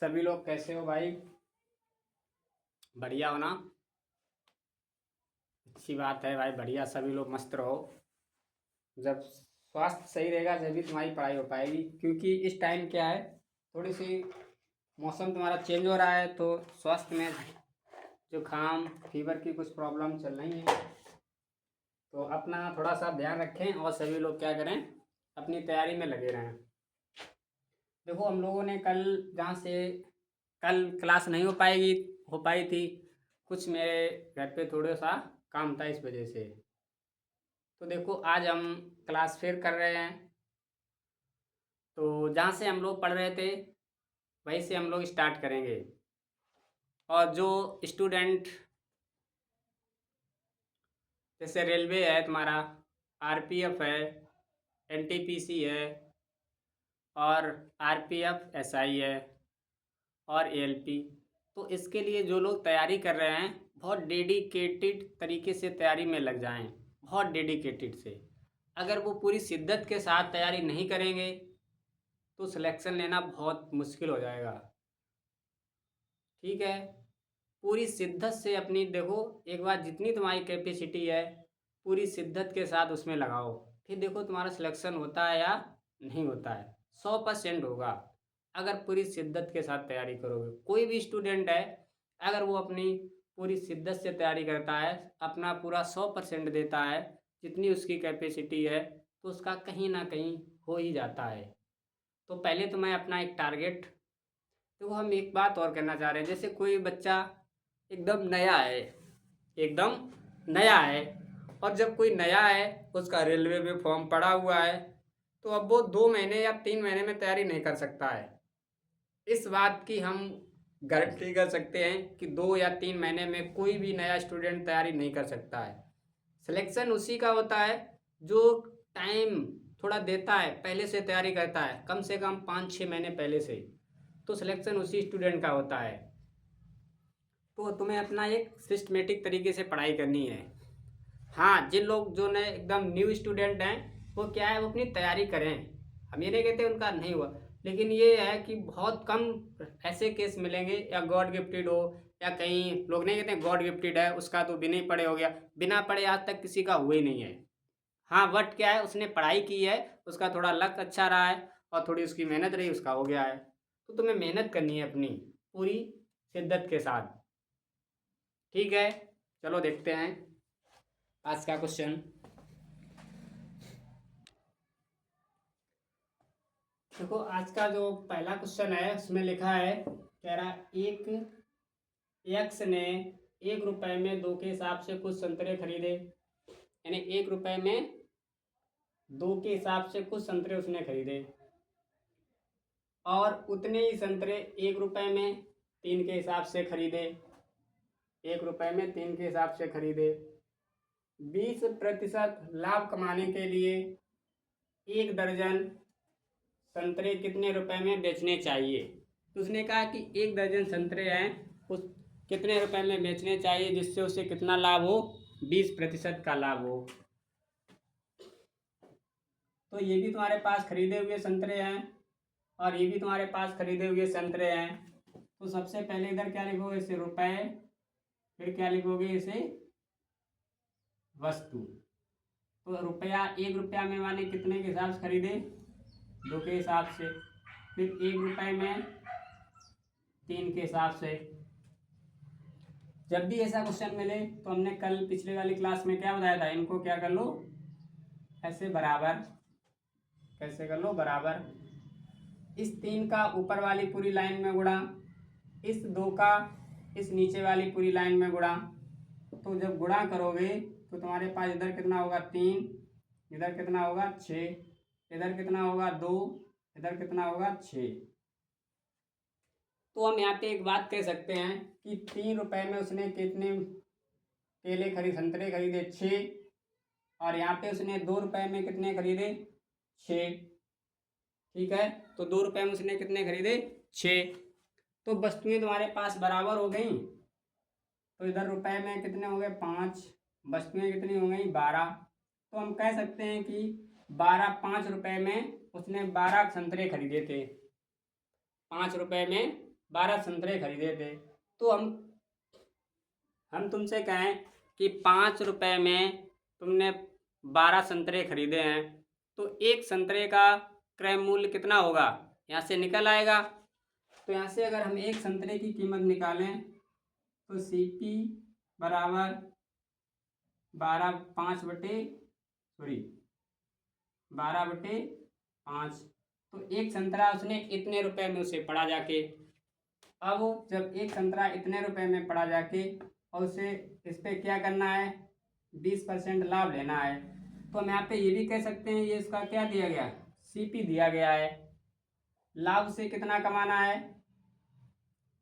सभी लोग कैसे हो भाई? बढ़िया हो ना? अच्छी बात है भाई, बढ़िया। सभी लोग मस्त रहो। जब स्वास्थ्य सही रहेगा जब तुम्हारी पढ़ाई हो पाएगी, क्योंकि इस टाइम क्या है, थोड़ी सी मौसम तुम्हारा चेंज हो रहा है तो स्वास्थ्य में जुकाम फीवर की कुछ प्रॉब्लम चल रही है। तो अपना थोड़ा सा ध्यान रखें और सभी लोग क्या करें, अपनी तैयारी में लगे रहें। देखो, हम लोगों ने कल जहाँ से कल क्लास नहीं हो पाई थी। कुछ मेरे घर पे थोड़ा सा काम था, इस वजह से। तो देखो, आज हम क्लास फिर कर रहे हैं। तो जहाँ से हम लोग पढ़ रहे थे वहीं से हम लोग स्टार्ट करेंगे। और जो स्टूडेंट, जैसे रेलवे है तुम्हारा, आरपीएफ है, एनटीपीसी है, और आरपीएफ एसआई है, और एएलपी, तो इसके लिए जो लोग तैयारी कर रहे हैं, बहुत डेडिकेटेड तरीके से तैयारी में लग जाएं। बहुत डेडिकेटेड से। अगर वो पूरी शिद्दत के साथ तैयारी नहीं करेंगे तो सिलेक्शन लेना बहुत मुश्किल हो जाएगा। ठीक है? पूरी शिद्दत से अपनी देखो, एक बार जितनी तुम्हारी कैपेसिटी है पूरी शिद्दत के साथ उसमें लगाओ। फिर देखो तुम्हारा सिलेक्शन होता है या नहीं होता है। 100% होगा अगर पूरी शिद्दत के साथ तैयारी करोगे। कोई भी स्टूडेंट है, अगर वो अपनी पूरी शिद्दत से तैयारी करता है, अपना पूरा 100% देता है, जितनी उसकी कैपेसिटी है, तो उसका कहीं ना कहीं हो ही जाता है। तो पहले तो मैं अपना एक टारगेट, तो हम एक बात और करना चाह रहे हैं। जैसे कोई बच्चा एकदम नया है, एकदम नया है, और जब कोई नया है, उसका रेलवे में फॉर्म पड़ा हुआ है, तो अब वो 2 महीने या 3 महीने में तैयारी नहीं कर सकता है। इस बात की हम गारंटी कर सकते हैं कि 2 या 3 महीने में कोई भी नया स्टूडेंट तैयारी नहीं कर सकता है। सिलेक्शन उसी का होता है जो टाइम थोड़ा देता है, पहले से तैयारी करता है, कम से कम 5-6 महीने पहले से। तो सिलेक्शन उसी स्टूडेंट का होता है। तो तुम्हें अपना एक सिस्टमेटिक तरीके से पढ़ाई करनी है। हाँ, जिन लोग जो नए एकदम न्यू स्टूडेंट हैं, वो क्या है, वो अपनी तैयारी करें। हम ये नहीं कहते उनका नहीं हुआ, लेकिन ये है कि बहुत कम ऐसे केस मिलेंगे, या गॉड गिफ्टेड हो, या कहीं लोग नहीं कहते गॉड गिफ्टेड है उसका तो बिना ही पढ़े हो गया। बिना पढ़े आज तक किसी का हुआ ही नहीं है। हाँ, बट क्या है, उसने पढ़ाई की है, उसका थोड़ा लक अच्छा रहा है, और थोड़ी उसकी मेहनत रही, उसका हो गया है। तो तुम्हें मेहनत करनी है अपनी पूरी शिद्दत के साथ। ठीक है? चलो देखते हैं आज का क्वेश्चन। देखो, आज का जो पहला क्वेश्चन है उसमें लिखा है, कह रहा एक यक्ष ने 1 रुपए में 2 के हिसाब से कुछ संतरे खरीदे। यानी 1 रुपए में 2 के हिसाब से कुछ संतरे उसने खरीदे, और उतने ही संतरे 1 रुपए में 3 के हिसाब से खरीदे। 1 रुपए में 3 के हिसाब से खरीदे। 20% लाभ कमाने के लिए 1 दर्जन संतरे कितने रुपए में बेचने चाहिए? तो उसने कहा कि 1 दर्जन संतरे हैं, उस कितने रुपए में बेचने चाहिए जिससे उसे कितना लाभ हो? 20% का लाभ हो। तो ये भी तुम्हारे पास खरीदे हुए संतरे हैं, और ये भी तुम्हारे पास खरीदे हुए संतरे हैं। तो सबसे पहले इधर क्या लिखोगे? इसे रुपए। फिर क्या लिखोगे? इसे वस्तु। तो रुपया, 1 रुपया में माने कितने के हिसाब से खरीदे? 2 के हिसाब से। फिर 1 रुपए में 3 के हिसाब से। जब भी ऐसा क्वेश्चन मिले तो हमने कल पिछले वाली क्लास में क्या बताया था, इनको क्या कर लो, ऐसे बराबर। कैसे कर लो? बराबर। इस 3 का ऊपर वाली पूरी लाइन में गुणा, इस 2 का इस नीचे वाली पूरी लाइन में गुणा। तो जब गुणा करोगे तो तुम्हारे पास इधर कितना होगा? 3, इधर कितना होगा? 6, इधर कितना होगा? 2, इधर कितना होगा? 6। तो हम यहाँ पे एक बात कह सकते हैं कि 3 रुपए में उसने कितने संतरे खरीदे? 6। और यहाँ पे उसने 2 रुपए में कितने खरीदे? 6। ठीक है? तो 2 रुपए में उसने कितने खरीदे? 6। तो वस्तुएं तुम्हारे पास बराबर हो गई। तो इधर रुपए में कितने हो गए? 5। वस्तुएं कितनी हो गई? 12। तो हम कह सकते हैं कि 5 रुपए में उसने 12 संतरे खरीदे थे। 5 रुपए में 12 संतरे खरीदे थे, तो हम तुमसे कहें कि 5 रुपये में तुमने 12 संतरे खरीदे हैं, तो एक संतरे का क्रय मूल्य कितना होगा, यहाँ से निकल आएगा। तो यहाँ से अगर हम एक संतरे की कीमत निकालें तो CP बराबर 12/5, तो एक संतरा उसने इतने रुपए में उसे पड़ा जाके। अब जब एक संतरा इतने रुपए में पड़ा जाके और उसे इस पर क्या करना है, 20% लाभ लेना है, तो हम यहाँ पे ये भी कह सकते हैं, ये इसका क्या दिया गया, CP दिया गया है। लाभ से कितना कमाना है,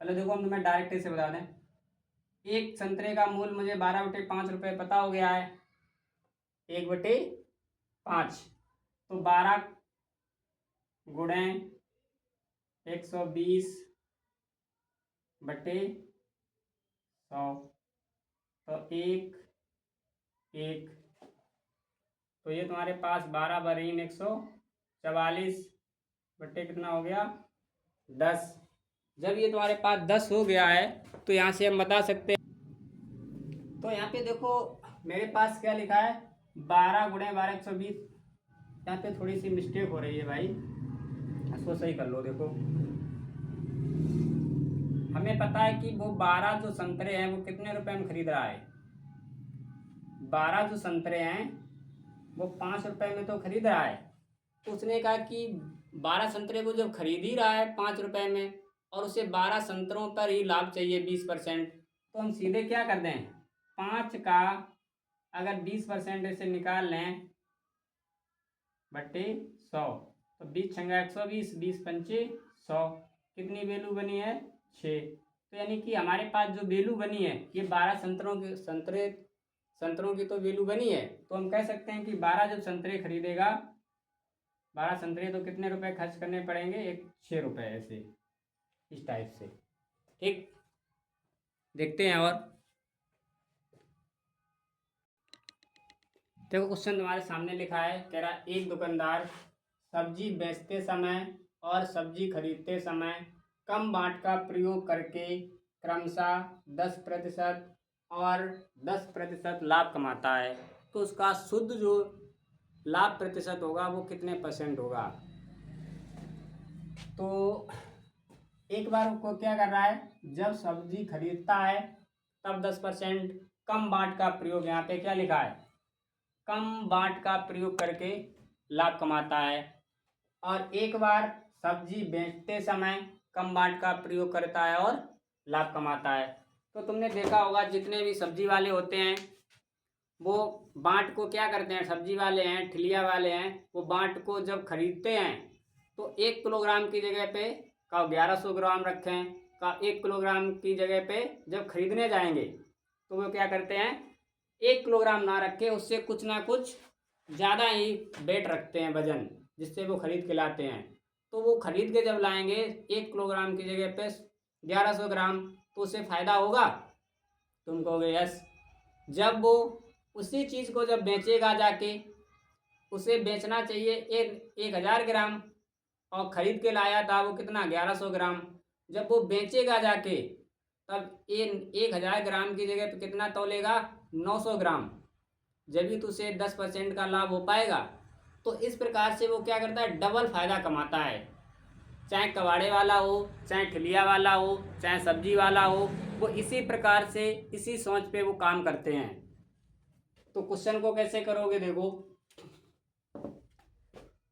पहले देखो हम तुम्हें डायरेक्ट इसे बता दें, एक संतरे का मूल्य मुझे 12/5 रुपये पता हो गया है, 1/5, तो 12 गुणे 120/100, तो 1 तो ये तुम्हारे पास 12/144 बटे कितना हो गया, 10। जब ये तुम्हारे पास 10 हो गया है तो यहाँ से हम बता सकते हैं, तो यहाँ पे देखो मेरे पास क्या लिखा है, 12 गुणे 12/120, यहाँ पे थोड़ी सी मिस्टेक हो रही है भाई, इसको सही कर लो। देखो हमें पता है कि वो 12 जो संतरे हैं वो कितने रुपए में खरीद रहा है, 12 जो संतरे हैं वो 5 रुपए में तो खरीद रहा है। तो उसने कहा कि 12 संतरे को जब खरीद ही रहा है 5 रुपए में और उसे 12 संतरों पर ही लाभ चाहिए 20%, तो हम सीधे क्या कर दें, 5 का अगर 20% से निकाल लें बटे 100, तो 20 छंगा 120, 20 पंचे 100, कितनी वैल्यू बनी है, 6। तो यानी कि हमारे पास जो वैल्यू बनी है ये 12 संतरों की तो वैल्यू बनी है। तो हम कह सकते हैं कि 12 जब संतरे खरीदेगा, 12 संतरे तो कितने रुपए खर्च करने पड़ेंगे, 6 रुपये, ऐसे इस टाइप से। ठीक, देखते हैं। और देखो क्वेश्चन तुम्हारे सामने लिखा है, कह रहा एक दुकानदार सब्जी बेचते समय और सब्जी खरीदते समय कम बाट का प्रयोग करके क्रमशः 10% और 10% लाभ कमाता है, तो उसका शुद्ध जो लाभ प्रतिशत होगा वो कितने % होगा। तो एक बार को क्या कर रहा है, जब सब्जी खरीदता है तब 10% कम बाट का प्रयोग, यहाँ पे क्या लिखा है, कम बाट का प्रयोग करके लाभ कमाता है। और एक बार सब्जी बेचते समय कम बाट का प्रयोग करता है और लाभ कमाता है। तो तुमने देखा होगा जितने भी सब्जी वाले होते हैं वो बाट को क्या करते हैं, सब्जी वाले हैं, ठिलिया वाले हैं, वो बाट को जब खरीदते हैं तो 1 किलोग्राम की जगह पे का 1100 ग्राम रखें, का 1 किलोग्राम की जगह पे जब खरीदने जाएंगे तो वो क्या करते हैं, 1 किलोग्राम ना रखे, उससे कुछ ना कुछ ज़्यादा ही वेट रखते हैं, वजन, जिससे वो खरीद के लाते हैं। तो वो खरीद के जब लाएंगे 1 किलोग्राम की जगह पे 1100 ग्राम, तो उससे फ़ायदा होगा, तुम कहोगे यस। जब वो उसी चीज़ को जब बेचेगा जाके, उसे बेचना चाहिए 1000 ग्राम और ख़रीद के लाया था वो कितना, 1100 ग्राम, जब वो बेचेगा जाके तब 1000 ग्राम की जगह पे कितना तौलेगा, 900 ग्राम, जब भी तो उसे 10% का लाभ हो पाएगा। तो इस प्रकार से वो क्या करता है, डबल फ़ायदा कमाता है, चाहे कबाड़े वाला हो, चाहे ठिलिया वाला हो, चाहे सब्जी वाला हो, वो इसी प्रकार से इसी सोच पे वो काम करते हैं। तो क्वेश्चन को कैसे करोगे, देखो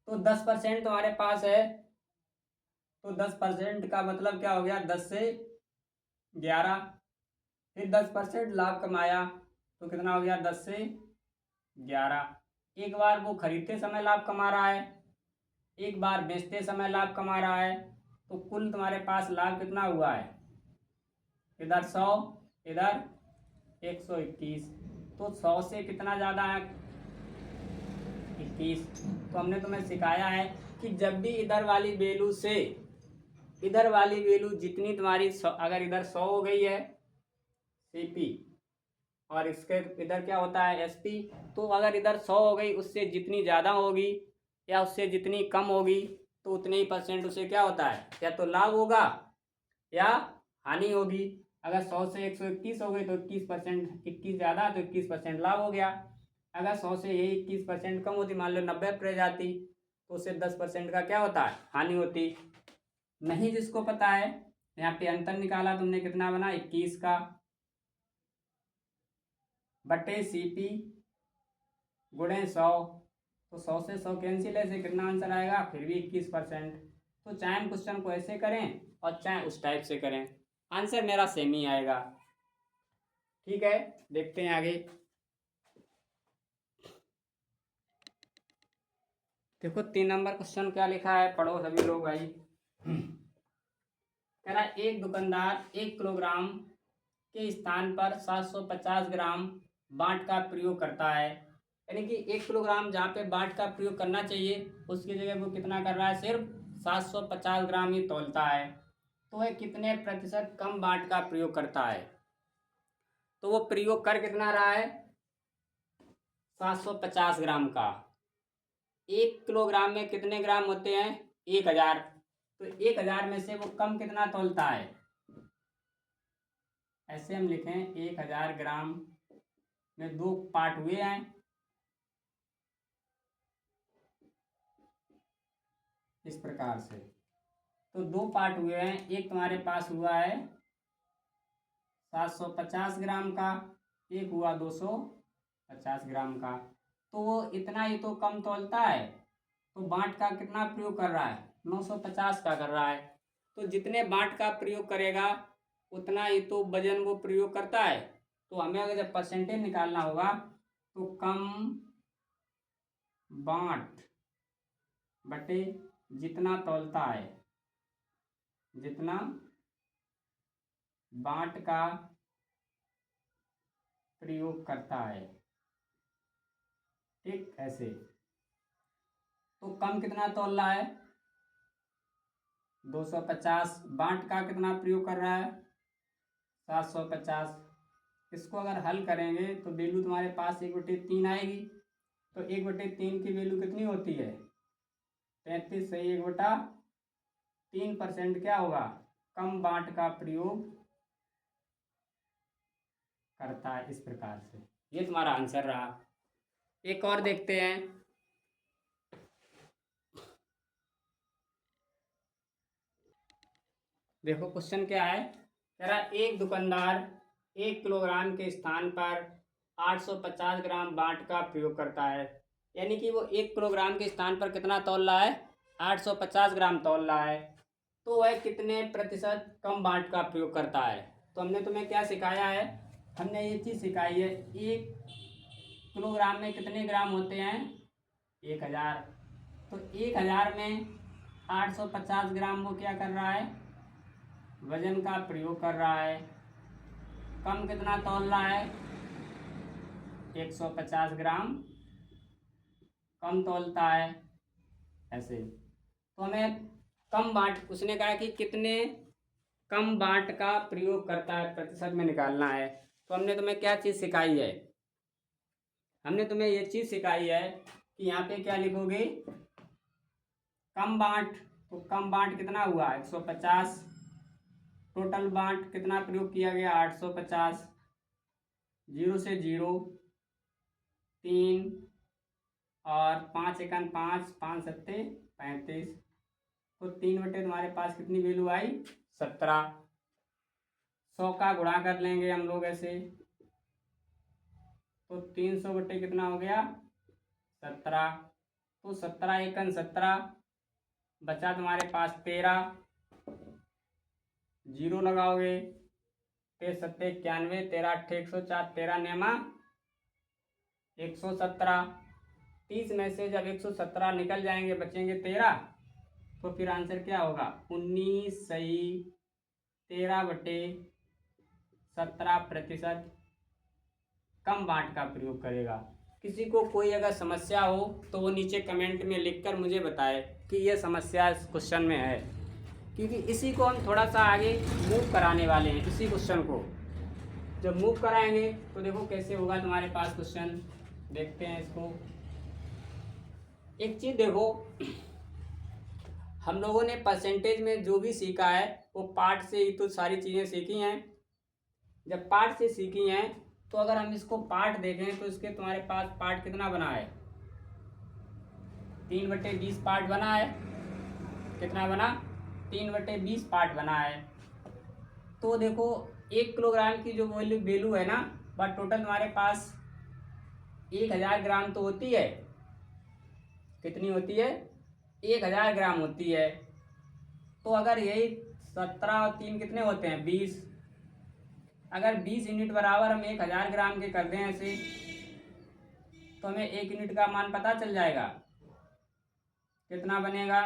तो 10% तुम्हारे पास है, तो 10% का मतलब क्या हो गया, 10 से 11, फिर 10% लाभ कमाया तो कितना हो गया, 10 से 11। एक बार वो खरीदते समय लाभ कमा रहा है, एक बार बेचते समय लाभ कमा रहा है, तो कुल तुम्हारे पास लाभ कितना हुआ है, इधर 100, इधर 121, तो 100 से कितना ज़्यादा है, 21। तो हमने तुम्हें सिखाया है कि जब भी इधर वाली वैल्यू से इधर वाली वैल्यू जितनी तुम्हारी अगर इधर 100 हो गई है CP और इसके इधर क्या होता है SP, तो अगर इधर 100 हो गई, उससे जितनी ज़्यादा होगी या उससे जितनी कम होगी तो उतने ही % उसे क्या होता है, या तो लाभ होगा या हानि होगी। अगर 100 से 121 हो गई तो 21%, 21 ज़्यादा तो 21% लाभ हो गया। अगर 100 से यही 21% कम होती, मान लो 90 पर रह जाती, तो उससे 10% का क्या होता है, हानि होती। नहीं जिसको पता है, यहाँ पे अंतर निकाला तुमने, कितना बना 21 का, बटे CP गुणे 100, तो 100 से 100 कैंसिल, ऐसे कितना आंसर आएगा, फिर भी 21%। तो चाहे हम क्वेश्चन को ऐसे करें और चाहे उस टाइप से करें, आंसर मेरा सेम ही आएगा। ठीक है, देखते हैं आगे। देखो 3 नंबर क्वेश्चन क्या लिखा है, पढ़ो सभी लोग भाई। कह रहा है एक दुकानदार 1 किलोग्राम के स्थान पर 750 ग्राम बाट का प्रयोग करता है। यानी कि 1 किलोग्राम जहाँ पे बाट का प्रयोग करना चाहिए उसकी जगह वो कितना कर रहा है, सिर्फ 750 ग्राम ही तौलता है। तो वह कितने प्रतिशत कम बाट का प्रयोग करता है। तो वो प्रयोग कर कितना रहा है, 750 ग्राम का। 1 किलोग्राम में कितने ग्राम होते हैं, 1000। तो 1000 में से वो कम कितना तौलता है, ऐसे हम लिखें 1000 ग्राम में 2 पार्ट हुए हैं, इस प्रकार से। तो 2 पार्ट हुए हैं, एक तुम्हारे पास हुआ है 750 ग्राम का, एक हुआ 250 ग्राम का। तो वो इतना ही तो कम तौलता है, तो बाँट का कितना प्रयोग कर रहा है, 950 का कर रहा है। तो जितने बाँट का प्रयोग करेगा उतना ही तो वजन वो प्रयोग करता है। तो हमें अगर जब परसेंटेज निकालना होगा तो कम बाँट बटे जितना तौलता है, जितना बाँट का प्रयोग करता है, ठीक ऐसे। तो कम कितना तौल रहा है, 250, बाँट का कितना प्रयोग कर रहा है, 750। इसको अगर हल करेंगे तो वैल्यू तुम्हारे पास 1/3 आएगी। तो 1/3 की वैल्यू कितनी होती है, 35 से 1/3% क्या होगा, कम बाँट का प्रयोग करता है, इस प्रकार से। ये तुम्हारा आंसर रहा। एक और देखते हैं। देखो क्वेश्चन क्या है, कह रहा एक दुकानदार 1 किलोग्राम के स्थान पर 850 ग्राम बाट का प्रयोग करता है। यानी कि वो 1 किलोग्राम के स्थान पर कितना तौल रहा है, 850 ग्राम तौल रहा है। तो वह कितने प्रतिशत कम बाट का प्रयोग करता है। तो हमने तुम्हें क्या सिखाया है, हमने ये चीज़ सिखाई है, 1 किलोग्राम में कितने ग्राम होते हैं, 1000। तो 1000 में 850 ग्राम वो क्या कर रहा है, वजन का प्रयोग कर रहा है। कम कितना तौल रहा है, 150 ग्राम कम तौलता है, ऐसे। तो हमें कम बाट, उसने कहा कि कितने कम बाट का प्रयोग करता है, प्रतिशत में निकालना है। तो हमने तुम्हें क्या चीज़ सिखाई है, हमने तुम्हें ये चीज़ सिखाई है कि यहाँ पे क्या लिखोगे, कम बाट। तो कम बाट कितना हुआ, 150। टोटल बाट कितना प्रयोग किया गया, 850। 0 से 0 3 और 5 एकन 5, 5 सत्ते 35। तो 3 तुम्हारे पास कितनी वैल्यू आई, 17। 100 का गुणा कर लेंगे हम लोग ऐसे, तो 300 कितना हो गया, 17। तो 17 एकन 17, बचा तुम्हारे पास 13। 0 लगाओगे, 13 सत्ते 91, 13 अट्ठे 104, 13 नेमा 117। 30 में से जब 117 निकल जाएंगे बचेंगे 13, तो फिर आंसर क्या होगा, 19 सही 13/17% कम बाट का प्रयोग करेगा। किसी को कोई अगर समस्या हो तो वो नीचे कमेंट में लिखकर मुझे बताए कि ये समस्या इस क्वेश्चन में है, क्योंकि इसी को हम थोड़ा सा आगे मूव कराने वाले हैं। इसी क्वेश्चन को जब मूव कराएंगे तो देखो कैसे होगा तुम्हारे पास क्वेश्चन। देखते हैं इसको। एक चीज़ देखो, हम लोगों ने परसेंटेज में जो भी सीखा है वो पार्ट से ही तो सारी चीज़ें सीखी हैं। जब पार्ट से सीखी हैं तो अगर हम इसको पार्ट देखें तो इसके तुम्हारे पास पार्ट कितना बना है, 3/20 पार्ट बना है। कितना बना, 3/20 पार्ट बना है। तो देखो 1 किलोग्राम की जो वैल्यू है ना, वह टोटल तुम्हारे पास 1000 ग्राम तो होती है। कितनी होती है, 1000 ग्राम होती है। तो अगर यही 17 और 3 कितने होते हैं, 20। अगर 20 यूनिट बराबर हम 1000 ग्राम के कर दें ऐसे, तो हमें 1 यूनिट का मान पता चल जाएगा। कितना बनेगा,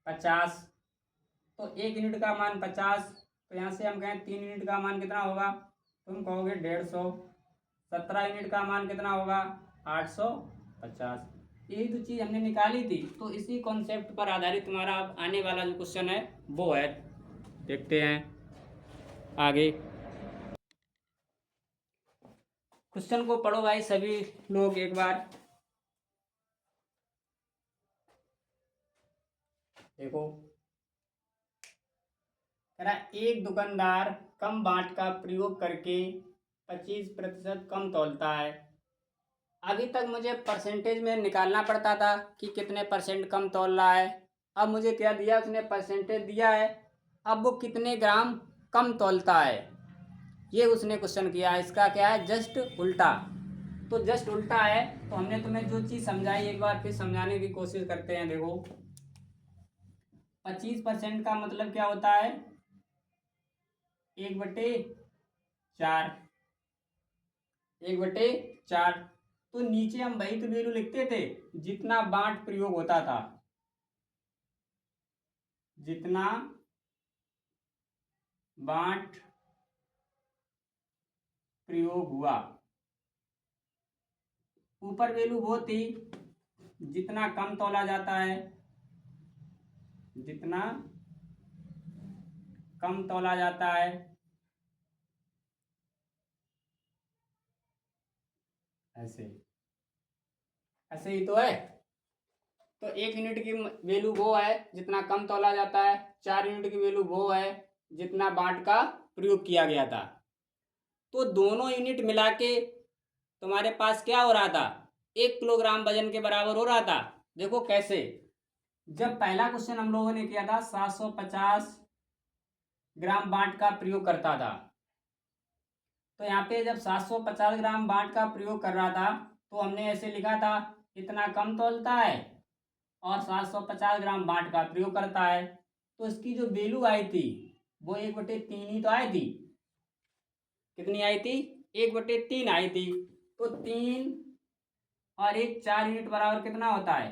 50। तो 1 यूनिट का मान 50। तो यहाँ से हम कहें 3 यूनिट का मान कितना होगा, तुम कहोगे 150। 17 यूनिट का मान कितना होगा, 850। यही तो चीज़ हमने निकाली थी। तो इसी कॉन्सेप्ट पर आधारित तुम्हारा आने वाला जो क्वेश्चन है वो है। देखते हैं आगे। क्वेश्चन को पढ़ो भाई सभी लोग एक बार। देखो कह रहा एक दुकानदार कम बांट का प्रयोग करके 25% कम तौलता है। अभी तक मुझे परसेंटेज में निकालना पड़ता था कि कितने परसेंट कम तौल रहा है। अब मुझे क्या दिया, उसने परसेंटेज दिया है। अब वो कितने ग्राम कम तौलता है ये उसने क्वेश्चन किया है। इसका क्या है, जस्ट उल्टा। तो जस्ट उल्टा है। तो हमने तुम्हें जो चीज़ समझाई एक बार फिर समझाने की कोशिश करते हैं। देखो 25% का मतलब क्या होता है, 1/4। 1/4। तो नीचे हम वही तो वैल्यू लिखते थे जितना बांट प्रयोग होता था, जितना बांट प्रयोग हुआ। ऊपर वैल्यू वो थी जितना कम तौला जाता है, जितना कम तौला जाता है। ऐसे ऐसे ही तो है। तो 1 यूनिट की वैल्यू वो है जितना कम तौला जाता है। 4 यूनिट की वैल्यू वो है जितना बांट का प्रयोग किया गया था। तो दोनों यूनिट मिला के तुम्हारे पास क्या हो रहा था, 1 किलोग्राम वजन के बराबर हो रहा था। देखो कैसे, जब पहला क्वेश्चन हम लोगों ने किया था 750 ग्राम बांट का प्रयोग करता था। तो यहाँ पे जब 750 ग्राम बांट का प्रयोग कर रहा था तो हमने ऐसे लिखा था इतना कम तौलता है और 750 ग्राम बांट का प्रयोग करता है। तो इसकी जो वैल्यू आई थी वो 1/3 ही तो आई थी। कितनी आई थी, 1/3 आई थी। तो 3 और 1 4 यूनिट बराबर कितना होता है,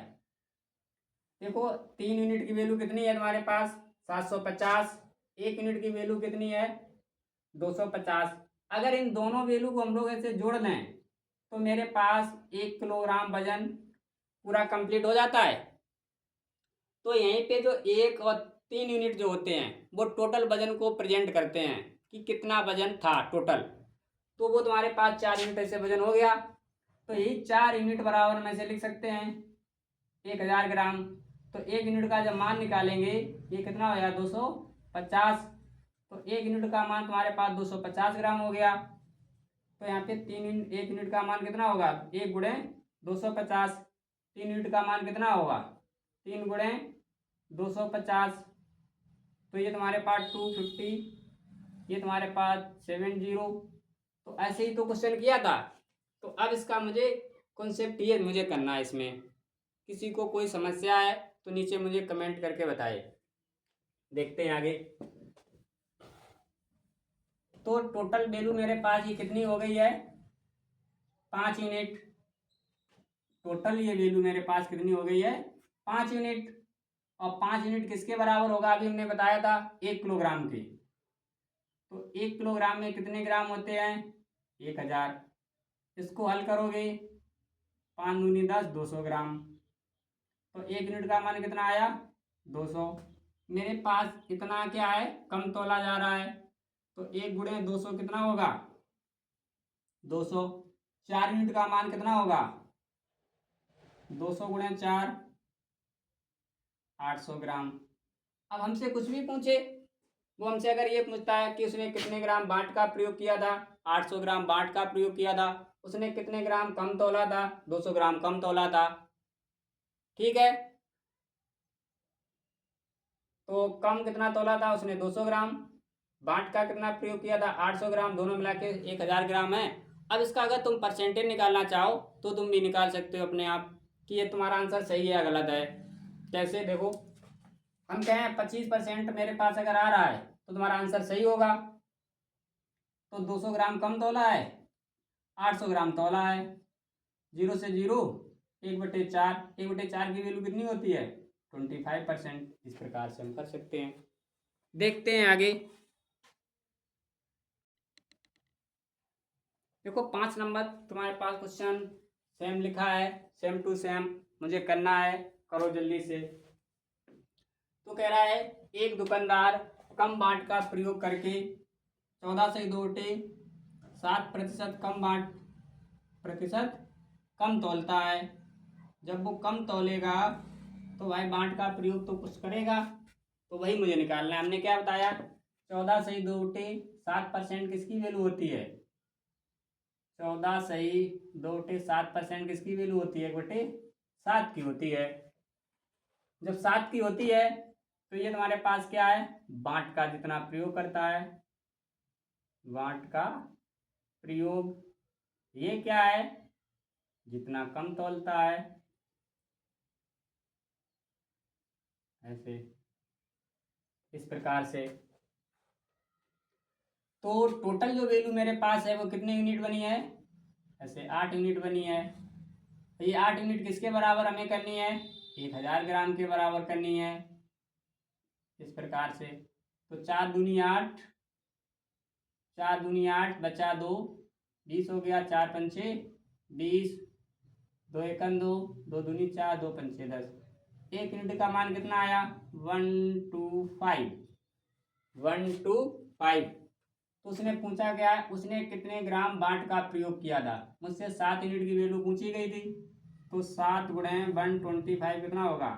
देखो 3 यूनिट की वैल्यू कितनी है तुम्हारे पास, 750। 1 यूनिट की वैल्यू कितनी है, 250। अगर इन दोनों वैल्यू को हम लोग ऐसे जोड़ लें तो मेरे पास 1 किलोग्राम वजन पूरा कंप्लीट हो जाता है। तो यहीं पे जो 1 और 3 यूनिट जो होते हैं वो टोटल वजन को प्रेजेंट करते हैं कि कितना वजन था टोटल। तो वो तुम्हारे पास 4 यूनिट ऐसे वजन हो गया। तो यही 4 यूनिट बराबर हम ऐसे लिख सकते हैं 1000 ग्राम। तो 1 यूनिट का जब मान निकालेंगे ये कितना हो गया, 250। तो 1 यूनिट का मान तुम्हारे पास 250 ग्राम हो गया। तो यहाँ पे 1 यूनिट का मान कितना होगा, 1 गुणे 250। 3 यूनिट का मान कितना होगा, 3 गुणे 250। तो ये तुम्हारे पास 250, ये तुम्हारे पास 70। तो ऐसे ही तो क्वेश्चन किया था। तो अब इसका मुझे कॉन्सेप्ट ये मुझे करना है। इसमें किसी को कोई समस्या है तो नीचे मुझे कमेंट करके बताए। देखते हैं आगे। तो टोटल वैल्यू मेरे पास ये कितनी हो गई है, 5 यूनिट। टोटल ये वैल्यू मेरे पास कितनी हो गई है, 5 यूनिट। और 5 यूनिट किसके बराबर होगा, अभी हमने बताया था 1 किलोग्राम के। तो 1 किलोग्राम में कितने ग्राम होते हैं, 1000। इसको हल करोगे 5 दूनी 10, 200 ग्राम। तो 1 यूनिट का मान कितना आया, 200। मेरे पास इतना क्या है, कम तोला जा रहा है। तो 1 गुणे 200 कितना होगा, 200। 4 यूनिट का मान कितना होगा, 200 गुणे 4, 800 ग्राम। अब हमसे कुछ भी पूछे, वो हमसे अगर ये पूछता है कि उसने कितने ग्राम बाट का प्रयोग किया था, 800 ग्राम बाट का प्रयोग किया था, उसने कितने ग्राम कम तौला था, 200 ग्राम कम तौला था। ठीक है, तो कम कितना तौला था उसने 200 ग्राम, बाट का कितना प्रयोग किया था 800 ग्राम, दोनों मिला के 1000 ग्राम है। अब इसका अगर तुम परसेंटेज निकालना चाहो तो तुम भी निकाल सकते हो अपने आप कि ये तुम्हारा आंसर सही है या गलत है। कैसे, देखो हम कहें 25% मेरे पास अगर आ रहा है तो तुम्हारा आंसर सही होगा। तो 200 ग्राम कम तौला है, 800 ग्राम तौला है, 0 से 0 1/4, 1/4 की वैल्यू कितनी होती है 25%। इस प्रकार से हम कर सकते हैं। देखते हैं आगे। देखो 5 नंबर तुम्हारे पास क्वेश्चन सेम लिखा है, सेम टू सेम, मुझे करना है, करो जल्दी से। तो कह रहा है एक दुकानदार कम बाट का प्रयोग करके 14 से 2/7% कम बाट प्रतिशत कम तौलता है। जब वो कम तौलेगा तो भाई बाट का प्रयोग तो कुछ करेगा, तो वही मुझे निकालना है। हमने क्या बताया, 14 सही 2/7% किसकी वैल्यू होती है, 14 सही 2/7% किसकी वैल्यू होती है, 1/7 की होती है। जब 7 की होती है तो ये तुम्हारे पास क्या है, बाट का जितना प्रयोग करता है, बाट का प्रयोग, ये क्या है, जितना कम तौलता है। ऐसे इस प्रकार से। तो टोटल जो वैल्यू मेरे पास है वो कितने यूनिट बनी है, ऐसे 8 यूनिट बनी है। तो ये 8 यूनिट किसके बराबर हमें करनी है, 1000 ग्राम के बराबर करनी है। इस प्रकार से। तो 4 दूनी 8, 4 दूनी 8 बचा 2, 20 हो गया, 4 पंचे 20, 2 एकम 2, 2 दूनी 4, 2 पंचे 10। एक यूनिट का मान कितना आया 125, 125। तो उसने पूछा क्या है, उसने कितने ग्राम बाट का प्रयोग किया था, मुझसे 7 यूनिट की वैल्यू पूछी गई थी। तो 7 गुणे 125 कितना होगा,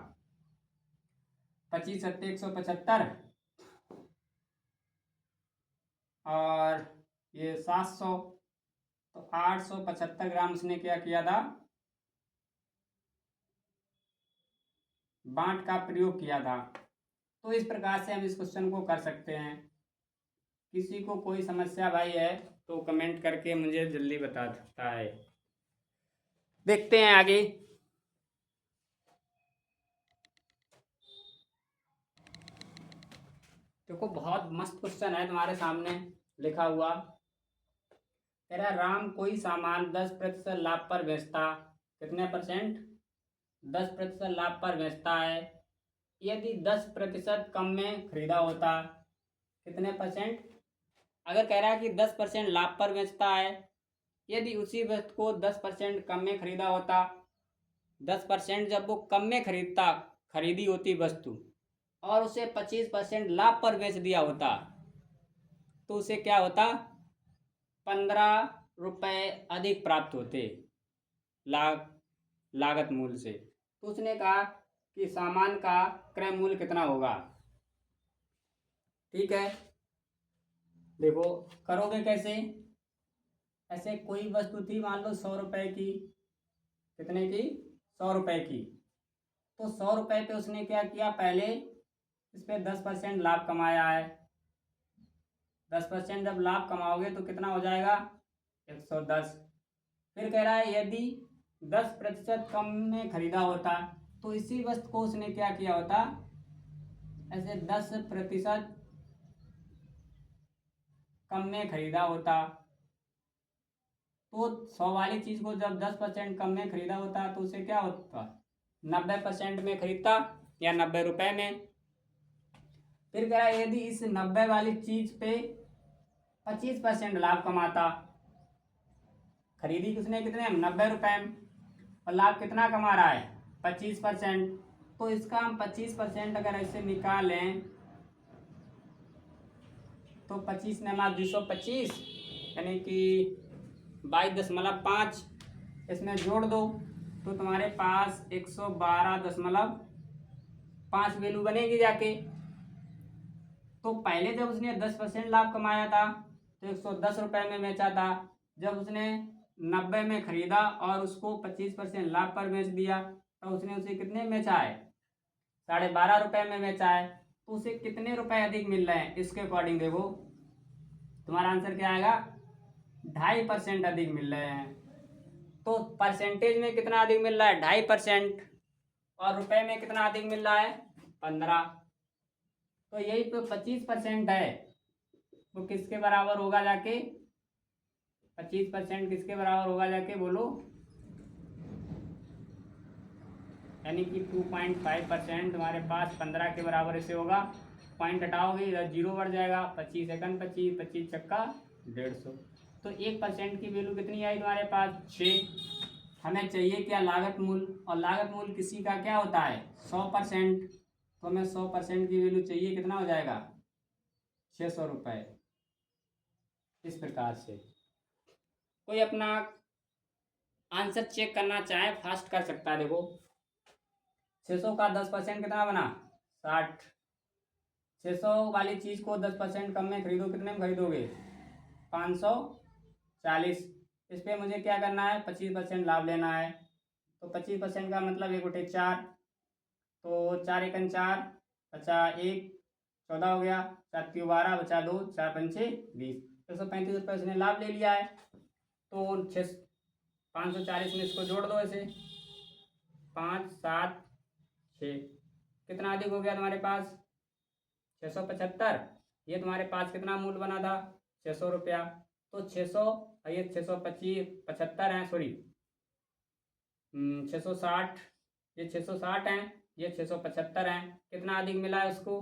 25 सत्ते 175, और ये 700, तो 875 ग्राम उसने क्या किया था, बाट का प्रयोग किया था। तो इस प्रकार से हम इस क्वेश्चन को कर सकते हैं। किसी को कोई समस्या भाई है तो कमेंट करके मुझे जल्दी बता सकता है। देखते हैं आगे। देखो बहुत मस्त क्वेश्चन है तुम्हारे सामने लिखा हुआ। कह रहा राम कोई सामान 10% लाभ पर बेचता, कितने परसेंट, 10% लाभ पर बेचता है। यदि 10% कम में खरीदा होता, कितने परसेंट, अगर कह रहा है कि 10% लाभ पर बेचता है, यदि उसी वस्तु को 10% कम में खरीदा होता, 10% जब वो कम में खरीदी होती वस्तु और उसे 25% लाभ पर बेच दिया होता, तो उसे क्या होता, 15 रुपये अधिक प्राप्त होते लागत मूल्य से। तो उसने कहा कि सामान का क्रय मूल्य कितना होगा। ठीक है, देखो करोगे कैसे, ऐसे कोई वस्तु थी मान लो 100 रुपये की, कितने की, 100 रुपये की। तो 100 रुपये पे उसने क्या किया, पहले इस पर 10% लाभ कमाया है। 10% जब लाभ कमाओगे तो कितना हो जाएगा 110। फिर कह रहा है यदि 10% कम में खरीदा होता, तो इसी वस्तु को उसने क्या किया होता, ऐसे 10% कम में खरीदा होता। तो 100 वाली चीज को जब 10% कम में खरीदा होता तो उसे क्या होता, 90% में खरीदता या 90 रुपए में। फिर कह रहा है यदि इस 90 वाली चीज पे 25% लाभ कमाता, खरीदी किसने कितने 90 रुपए में, और लाभ कितना कमा रहा है 25%। तो इसका हम 25% अगर ऐसे निकालें तो 25 ने हमारा 225, यानी कि 22.5, इसमें जोड़ दो तो तुम्हारे पास 112.5 5 वैल्यू बनेगी जाके। तो पहले जब उसने 10% लाभ कमाया था तो 110 रुपये में बेचा था। जब उसने 90 में खरीदा और उसको 25% लाभ पर बेच दिया तो उसने उसे कितने में बेचा है? 12.5 रुपये में बेचा है। तो उसे कितने रुपए अधिक मिल रहे हैं? इसके अकॉर्डिंग देखो तुम्हारा आंसर क्या आएगा? 2.5% अधिक मिल रहे हैं। तो परसेंटेज में कितना अधिक मिल रहा है? 2.5%। और रुपए में कितना अधिक मिल रहा है? 15। तो यही तो 25% है वो किसके बराबर होगा जाके? 25% किसके बराबर होगा जाके बोलो? यानी कि 2.5% तुम्हारे पास 15 के बराबर ऐसे होगा। पॉइंट हटाओगे इधर 0 बढ़ जाएगा। 25 सेकंड 25, 25 चक्का 150। तो 1% की वैल्यू कितनी आई तुम्हारे पास? 6। हमें चाहिए क्या? लागत मूल्य। और लागत मूल्य किसी का क्या होता है? 100%। तो हमें 100% की वैल्यू चाहिए, कितना हो जाएगा? 600 रुपये। इस प्रकार से कोई अपना आंसर चेक करना चाहे फास्ट कर सकता है। देखो 600 का 10% कितना बना? 60। 600 वाली चीज़ को 10% कम में खरीदो, कितने में खरीदोगे? 540। इस पर मुझे क्या करना है? 25% लाभ लेना है। तो 25% का मतलब 1/4। तो 4 एकन 4, बचा 1, 14 हो गया। 4 त्रिक 12, बचा 2, 4 पंचे 20। 135 रुपये उसने लाभ ले लिया है। तो 540 में इसको जोड़ दो ऐसे, 5 7 6। कितना अधिक हो गया तुम्हारे पास? 675। ये तुम्हारे पास कितना मूल्य बना था? 600 रुपया। तो 600, ये 675 है, सॉरी 660। ये 660 हैं, ये 675 हैं। कितना अधिक मिला है उसको?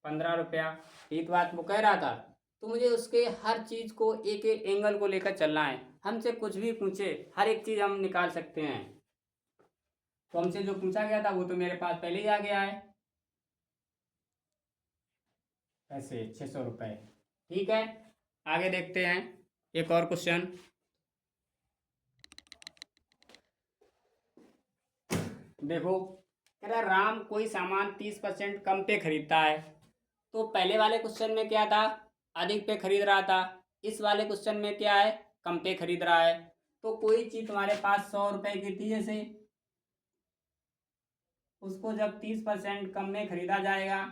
15 रुपया। ये तो बात वो कह रहा था। तो मुझे उसके हर चीज़ को एक एक एंगल को लेकर चलना है। हमसे कुछ भी पूछे हर एक चीज़ हम निकाल सकते हैं। तो हमसे जो पूछा गया था वो तो मेरे पास पहले ही आ गया है। ऐसे 600 रुपये। ठीक है, आगे देखते हैं एक और क्वेश्चन। देखो कह रहा राम कोई सामान 30% कम पे खरीदता है। तो पहले वाले क्वेश्चन में क्या था? अधिक पे खरीद रहा था। इस वाले क्वेश्चन में क्या है? कम पे खरीद रहा है। तो कोई चीज़ तुम्हारे पास 100 रुपये की थी जैसे, उसको जब 30% कम में खरीदा जाएगा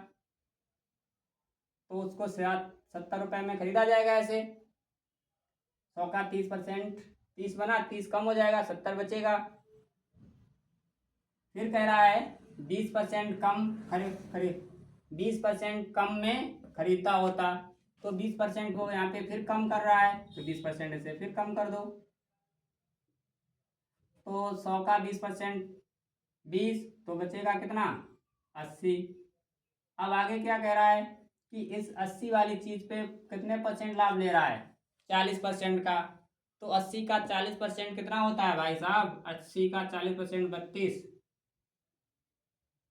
तो उसको 70 रुपये में खरीदा जाएगा। ऐसे 100 का 30%, 30 बना, 30 कम हो जाएगा, 70 बचेगा। फिर कह रहा है 20% कम खरीद 20% कम में खरीदता होता। तो 20% को यहाँ पे फिर कम कर रहा है, तो 20% ऐसे फिर कम कर दो। तो 100 का 20%, 20, तो बचेगा कितना? 80। अब आगे क्या कह रहा है कि इस 80 वाली चीज पे कितने परसेंट लाभ ले रहा है? 40% का। तो 80 का 40% कितना होता है भाई साहब? 80 का 40% 32।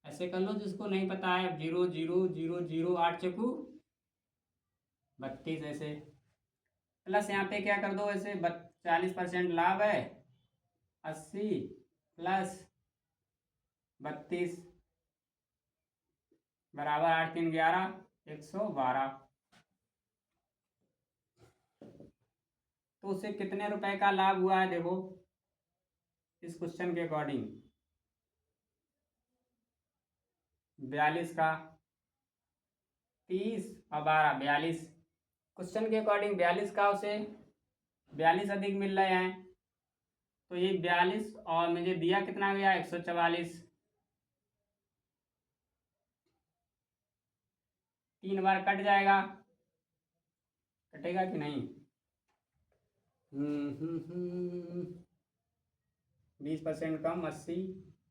ऐसे कर लो, जिसको नहीं पता है 0 0 0 0 8 चकू 32। ऐसे प्लस यहाँ पे क्या कर दो ऐसे, 40% लाभ है, 80 प्लस 32 बराबर 8 3 11, 112। तो उसे कितने रुपए का लाभ हुआ है? देखो इस क्वेश्चन के अकॉर्डिंग 42 का, 30 और 12, 42। क्वेश्चन के अकॉर्डिंग 42 का उसे 42 अधिक मिल रहे हैं। तो ये 42 और मुझे दिया कितना गया? 144। 3 बार कट जाएगा, कटेगा कि नहीं? 20% कम 80,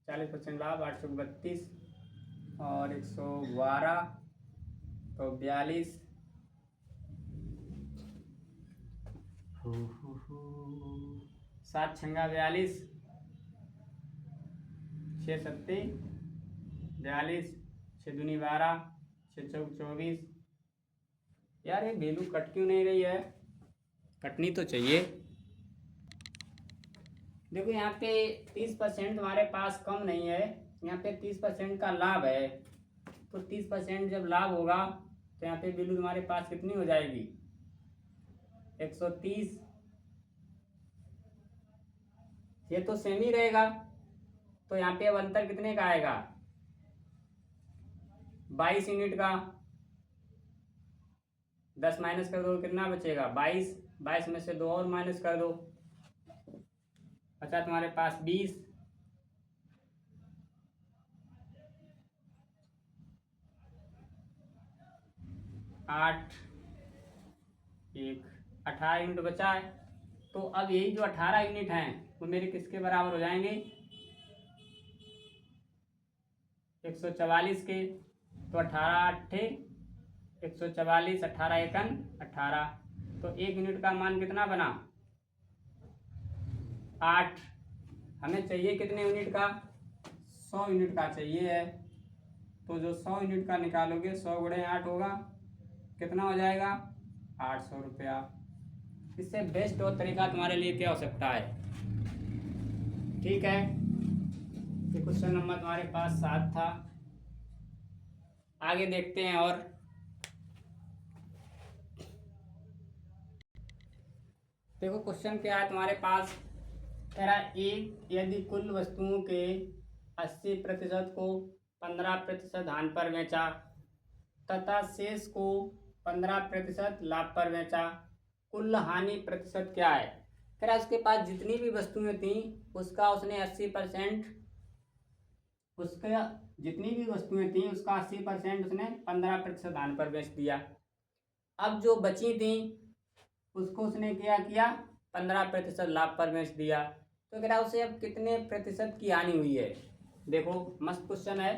40% लाभ 832 और 112, तो 42। 7 छंगा 42, 6 सत्ती 42, 6 दूनी 12, 6 चौक 24। यार ये वैल्यू कट क्यों नहीं रही है? कटनी तो चाहिए। देखो यहाँ पे 30% तुम्हारे पास कम नहीं है, यहाँ पे 30% का लाभ है। तो 30% जब लाभ होगा तो यहाँ पे वैल्यू तुम्हारे पास कितनी हो जाएगी, 130। ये तो सेम ही रहेगा, तो यहाँ पे अब अंतर कितने का आएगा, 22 यूनिट का। 10 माइनस कर दो कितना बचेगा, 22। 22 में से 2 और माइनस कर दो, बचा तुम्हारे पास 20। 8 1 18 यूनिट बचा है। तो अब यही जो 18 यूनिट हैं वो मेरे किसके बराबर हो जाएंगे, 144 के। तो 18 8 144, 18 एकन 18। तो 1 यूनिट का मान कितना बना, 8। हमें चाहिए कितने यूनिट का, 100 यूनिट का चाहिए है। तो जो 100 यूनिट का निकालोगे 100 गुणे 8 होगा, कितना हो जाएगा, 800 रुपया। इससे बेस्ट और तरीका तुम्हारे लिए क्या हो सकता है, ठीक है। ये क्वेश्चन नंबर तुम्हारे पास 7 था। आगे देखते हैं। और देखो क्वेश्चन क्या है तुम्हारे पास, कह रहा है एक यदि कुल वस्तुओं के 80% को 15% हानि पर बेचा तथा शेष को 15% लाभ पर बेचा, कुल हानि प्रतिशत क्या है। कह रहा है उसके पास जितनी भी वस्तुएं थी उसका उसने 80%, उसका जितनी भी वस्तुएं थी उसका 80% उसने 15% हानि पर बेच दिया। अब जो बची थी उसको उसने क्या किया, 15% लाभ पर बेच दिया। तो कह रहा उसे अब कितने प्रतिशत की हानि हुई है। देखो मस्त क्वेश्चन है।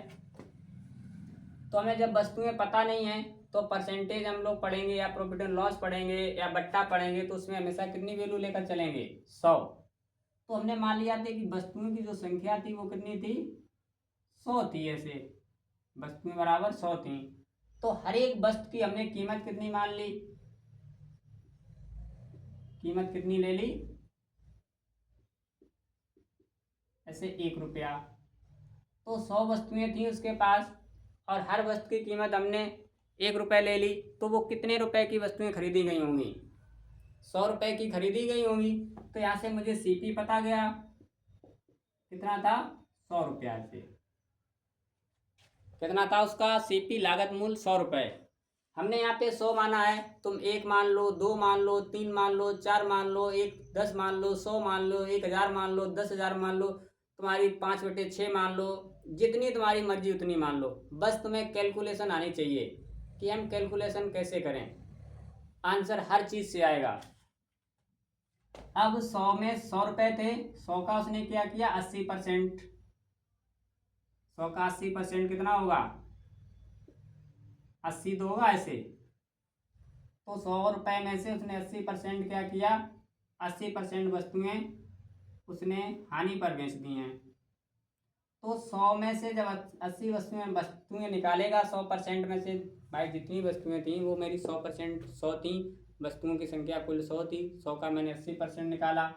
तो हमें जब वस्तुएं पता नहीं है तो परसेंटेज हम लोग पढ़ेंगे या प्रॉफिट एंड लॉस पढ़ेंगे या बट्टा पढ़ेंगे, तो उसमें हमेशा कितनी वैल्यू लेकर चलेंगे, 100। तो हमने मान लिया था कि वस्तुओं की जो संख्या थी वो कितनी थी, 100 थी। ऐसे वस्तुएं बराबर 100 थी। तो हर एक वस्तु की हमने कीमत कितनी मान ली, कीमत कितनी ले ली, ऐसे 1 रुपया। तो 100 वस्तुएं थी उसके पास और हर वस्तु की कीमत हमने 1 रुपये ले ली। तो वो कितने रुपए की वस्तुएं खरीदी गई होंगी, 100 रुपए की खरीदी गई होंगी। तो यहाँ से मुझे सीपी पता गया, कितना था, 100 रुपया से कितना था उसका सीपी लागत मूल्य 100 रुपये। हमने यहाँ पे 100 माना है, तुम 1 मान लो, 2 मान लो, 3 मान लो, 4 मान लो, 10 मान लो, 100 मान लो, 1000 मान लो, 10,000 मान लो, तुम्हारी 5/6 मान लो, जितनी तुम्हारी मर्जी उतनी मान लो। बस तुम्हें कैलकुलेशन आनी चाहिए कि हम कैलकुलेशन कैसे करें, आंसर हर चीज से आएगा। अब 100 में 100 रुपए थे, 100 का उसने क्या किया, 80%। 100 का 80% कितना होगा, 80 तो होगा ऐसे। तो 100 रुपए में से उसने 80% क्या किया, 80% वस्तुएं उसने हानि पर बेच दी हैं। तो 100 में से जब 80 वस्तुएं निकालेगा 100% में से, भाई जितनी वस्तुएं थी वो मेरी 100% 100 थी, वस्तुओं की संख्या कुल 100 थी। 100 का मैंने 80% निकाला,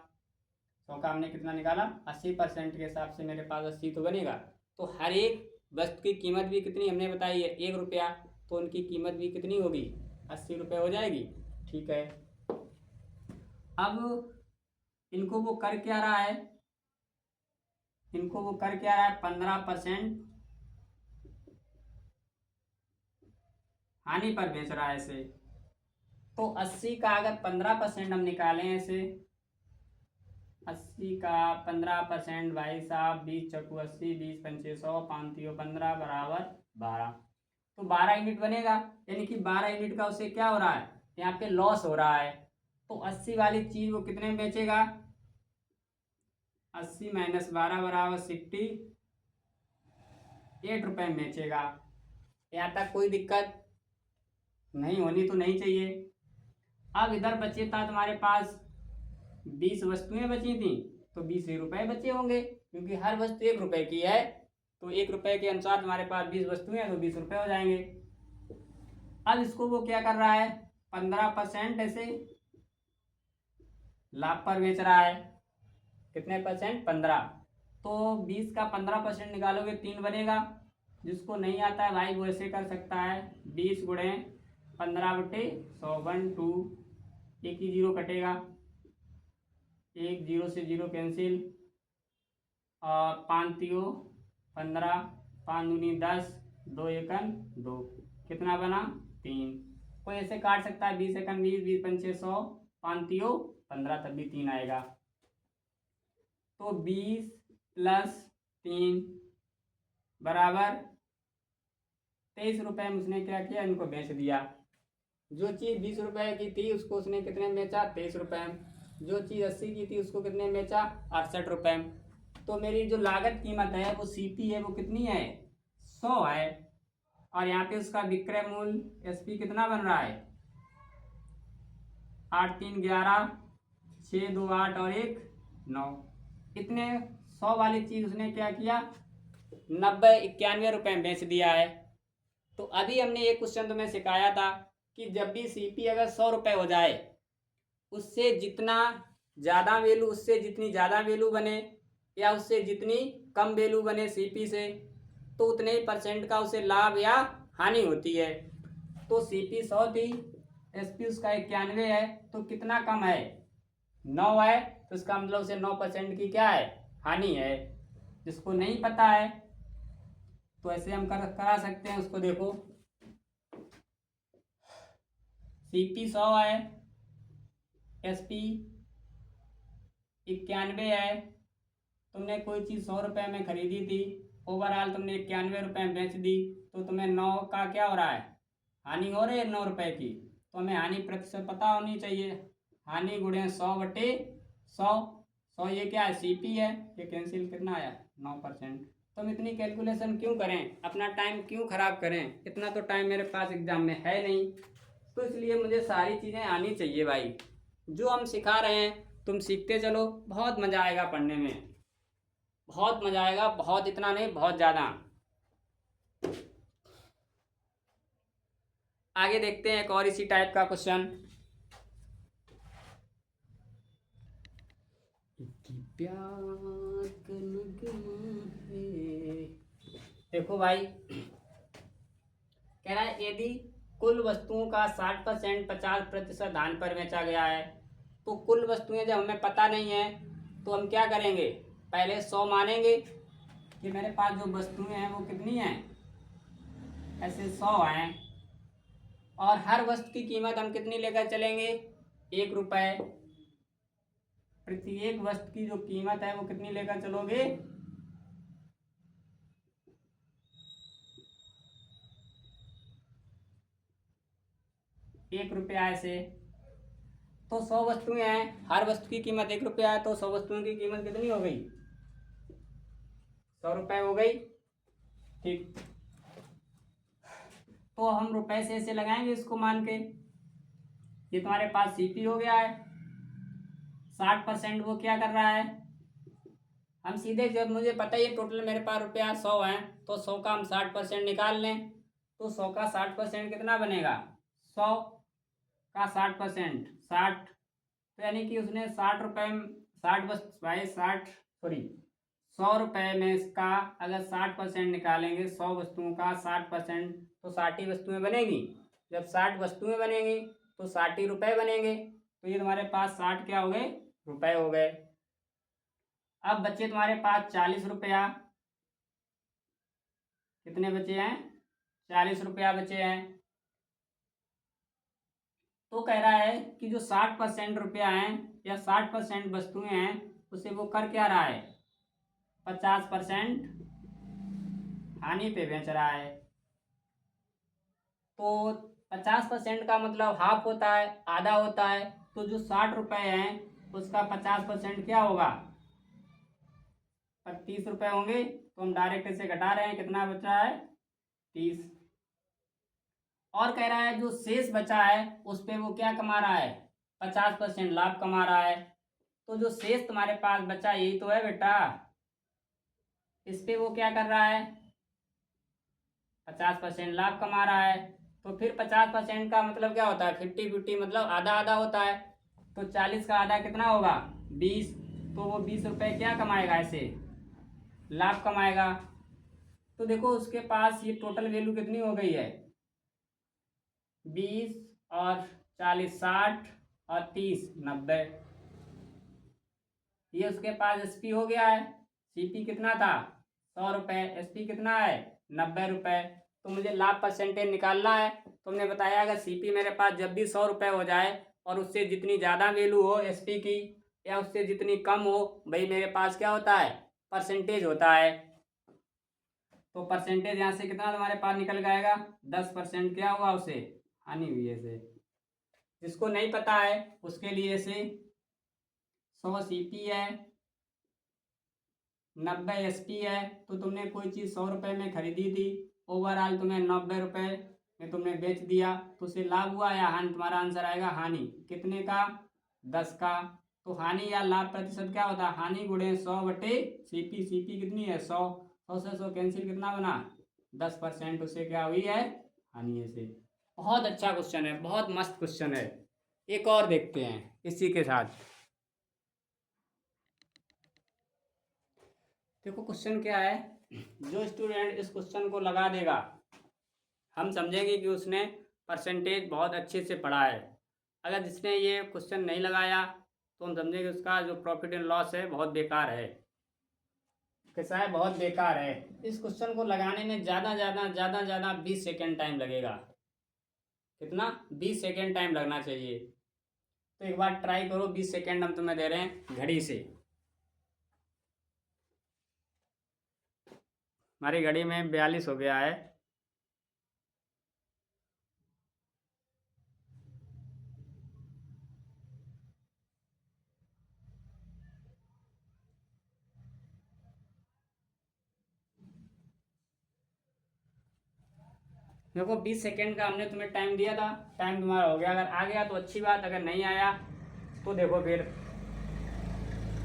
100 का हमने कितना निकाला, 80% के हिसाब से मेरे पास 80 तो बनेगा। तो हर एक वस्तु की कीमत भी कितनी हमने बताई है, 1 रुपया। तो उनकी कीमत भी कितनी होगी, 80 रुपये हो जाएगी, ठीक है। अब इनको वो कर क्या रहा है, इनको वो कर क्या रहा है, 15% हानि पर बेच रहा है ऐसे। तो 80 का अगर 15% हम निकालें ऐसे, 80 का 15% भाई साहब, 20 चौकू 80, 20 पंचे 100, 5 तियो 15 बराबर 12। तो 12 यूनिट बनेगा, यानी कि 12 यूनिट का उसे क्या हो रहा है, यहाँ पे लॉस हो रहा है। तो 80 वाली चीज वो कितने में बेचेगा, 80 माइनस 12 बराबर 68 रुपये में बेचेगा। यहाँ तक कोई दिक्कत नहीं होनी तो नहीं चाहिए। अब इधर बचे था तुम्हारे पास 20 वस्तुएं बची थी, तो 20 रुपये बचे होंगे, क्योंकि हर वस्तु 1 रुपये की है। तो 1 रुपये के अनुसार तुम्हारे पास 20 वस्तुएं हैं, तो 20 रुपये हो जाएंगे। अब इसको वो क्या कर रहा है, 15% ऐसे लाभ पर बेच रहा है। कितने परसेंट, 15। तो 20 का 15% निकालोगे 3 बनेगा, जिसको नहीं आता है भाई वो ऐसे कर सकता है, 20 × 15/100, 1 2, एक ही जीरो कटेगा, एक जीरो से जीरो कैंसिल, और 5×3 = 15, 5×2 = 10, 2×1 = 2, कितना बना 3। कोई ऐसे काट सकता है, 20 × 20, 20×5 = 100, 5×3 = 15, तब भी 3 आएगा। तो 20 + 3 बराबर 23 रुपये में उसने क्या किया, इनको बेच दिया। जो चीज़ 20 रुपये की थी उसको उसने कितने में बेचा, 23 रुपये में। जो चीज़ 80 की थी उसको कितने में बेचा, 68 रुपये में। तो मेरी जो लागत कीमत है वो सीपी है वो कितनी है, 100 है। और यहाँ पे उसका विक्रय मूल्य एसपी कितना बन रहा है, 8 3 11, 6 2 8 और 1 9। इतने 100 वाली चीज़ उसने क्या किया, 91 रुपये में बेच दिया है। तो अभी हमने एक क्वेश्चन तुम्हें सिखाया था कि जब भी सीपी अगर 100 रुपये हो जाए, उससे जितना ज़्यादा वैल्यू, उससे जितनी ज़्यादा वैल्यू बने या उससे जितनी कम वैल्यू बने सीपी से, तो उतने ही % का उसे लाभ या हानि होती है। तो सीपी 100 थी, एसपी उसका 91 है, तो कितना कम है, 9 है। तो इसका मतलब उसे 9% की क्या है, हानि है। जिसको नहीं पता है तो ऐसे हम करा सकते हैं उसको। देखो सीपी 100 है, एसपी 91 है। तुमने कोई चीज़ 100 रुपये में खरीदी थी, ओवरऑल तुमने 91 रुपये में बेच दी, तो तुम्हें 9 का क्या हो रहा है, हानि हो रही है 9 रुपये की। तो हमें हानि प्रतिशत पता होनी चाहिए, हानि गुणे 100/100। 100 ये क्या है, सीपी है, ये कैंसिल कितना आया, 9%। तो हम इतनी कैलकुलेशन क्यों करें, अपना टाइम क्यों ख़राब करें, इतना तो टाइम मेरे पास एग्जाम में है नहीं। तो इसलिए मुझे सारी चीज़ें आनी चाहिए भाई। जो हम सिखा रहे हैं तुम सीखते चलो, बहुत मज़ा आएगा पढ़ने में, बहुत मज़ा आएगा, बहुत, इतना नहीं बहुत ज़्यादा। आगे देखते हैं एक और इसी टाइप का क्वेश्चन। देखो भाई, कह रहा है यदि कुल वस्तुओं का 60% 50% दान पर बेचा गया है, तो कुल वस्तुएं जब हमें पता नहीं है तो हम क्या करेंगे, पहले 100 मानेंगे कि मेरे पास जो वस्तुएं हैं वो कितनी हैं, ऐसे 100 हैं। और हर वस्तु की कीमत हम कितनी लेकर चलेंगे, 1 रुपये। प्रत्येक वस्तु की जो कीमत है वो कितनी लेकर चलोगे, 1 रुपया ऐसे। तो 100 वस्तुएं हैं, हर वस्तु की कीमत 1 रुपया है, तो 100 वस्तुओं की कीमत कितनी हो गई, 100 रुपये हो गई। ठीक, तो हम रुपए से ऐसे लगाएंगे इसको मान के। ये तुम्हारे पास सीपी हो गया है, 60% वो क्या कर रहा है, हम सीधे, जब मुझे पता ही है टोटल मेरे पास रुपया 100 है, तो 100 का हम 60% निकाल लें, तो 100 का 60% कितना बनेगा, 100 का 60%, 60। तो यानी कि उसने 60 रुपये में 60 भाई 60 सॉरी 100 रुपये में इसका अगर 60% निकालेंगे, 100 वस्तुओं का 60%, तो 60 ही वस्तुएं बनेगी। जब 60 वस्तुएं बनेंगी तो 60 ही रुपये बनेंगे। तो ये तुम्हारे पास 60 क्या हो गए, रुपये हो गए। अब बच्चे तुम्हारे पास 40 रुपया, कितने बचे हैं, 40 रुपया बचे हैं। तो कह रहा है कि जो 60% रुपया है या 60% वस्तुएं हैं, उसे वो कर क्या रहा है, 50% हानि पे बेच रहा है। तो 50% का मतलब हाफ होता है, आधा होता है। तो जो 60 रुपये हैं उसका 50% क्या होगा, 30 रुपये होंगे। तो हम डायरेक्ट इसे घटा रहे हैं, कितना बच रहा है, 30। और कह रहा है जो शेष बचा है उस पर वो क्या कमा रहा है, 50% लाभ कमा रहा है। तो जो शेष तुम्हारे पास बचा यही तो है बेटा, इस पे वो क्या कर रहा है, 50% लाभ कमा रहा है। तो फिर 50% का मतलब क्या होता है, 50-50 मतलब आधा आधा होता है। तो 40 का आधा कितना होगा, 20। तो वो 20 रुपये क्या कमाएगा, ऐसे लाभ कमाएगा। तो देखो उसके पास ये टोटल वैल्यू कितनी हो गई है, 20 और 40 60 और 30 90। ये उसके पास एसपी हो गया है। सीपी कितना था 100 रुपये, एसपी कितना है 90 रुपये। तो मुझे लाभ परसेंटेज निकालना है। तुमने बताया अगर सीपी मेरे पास जब भी 100 रुपये हो जाए और उससे जितनी ज़्यादा वैल्यू हो एसपी की या उससे जितनी कम हो, भाई मेरे पास क्या होता है परसेंटेज होता है। तो परसेंटेज यहाँ से कितना तुम्हारे पास निकल जाएगा 10% क्या हुआ उसे हानि हुई है। से जिसको नहीं पता है उसके लिए से 100 सीपी है 90 एसपी है। तो तुमने कोई चीज़ 100 रुपये में खरीदी थी, ओवरऑल तुम्हें 90 रुपये में तुमने बेच दिया, तो उसे लाभ हुआ या हानि। तुम्हारा आंसर आएगा हानि। कितने का 10 का। तो हानि या लाभ प्रतिशत क्या होता है, हानि गुणे 100 बटे सीपी। सीपी कितनी है 100, 100 से 100 कैंसिल कितना बना 10%। उससे क्या हुई है हानि से। बहुत अच्छा क्वेश्चन है, बहुत मस्त क्वेश्चन है। एक और देखते हैं इसी के साथ। देखो क्वेश्चन क्या है, जो स्टूडेंट इस क्वेश्चन को लगा देगा हम समझेंगे कि उसने परसेंटेज बहुत अच्छे से पढ़ा है। अगर जिसने ये क्वेश्चन नहीं लगाया तो हम समझेंगे उसका जो प्रॉफिट एंड लॉस है बहुत बेकार है। कैसा है, बहुत बेकार है। इस क्वेश्चन को लगाने में ज़्यादा 20 सेकेंड टाइम लगेगा। कितना 20 सेकेंड टाइम लगना चाहिए। तो एक बार ट्राई करो, 20 सेकेंड हम तुम्हें दे रहे हैं घड़ी से। हमारी घड़ी में 42 हो गया है। देखो 20 सेकेंड का हमने तुम्हें टाइम दिया था, टाइम तुम्हारा हो गया। अगर आ गया तो अच्छी बात, अगर नहीं आया तो देखो फिर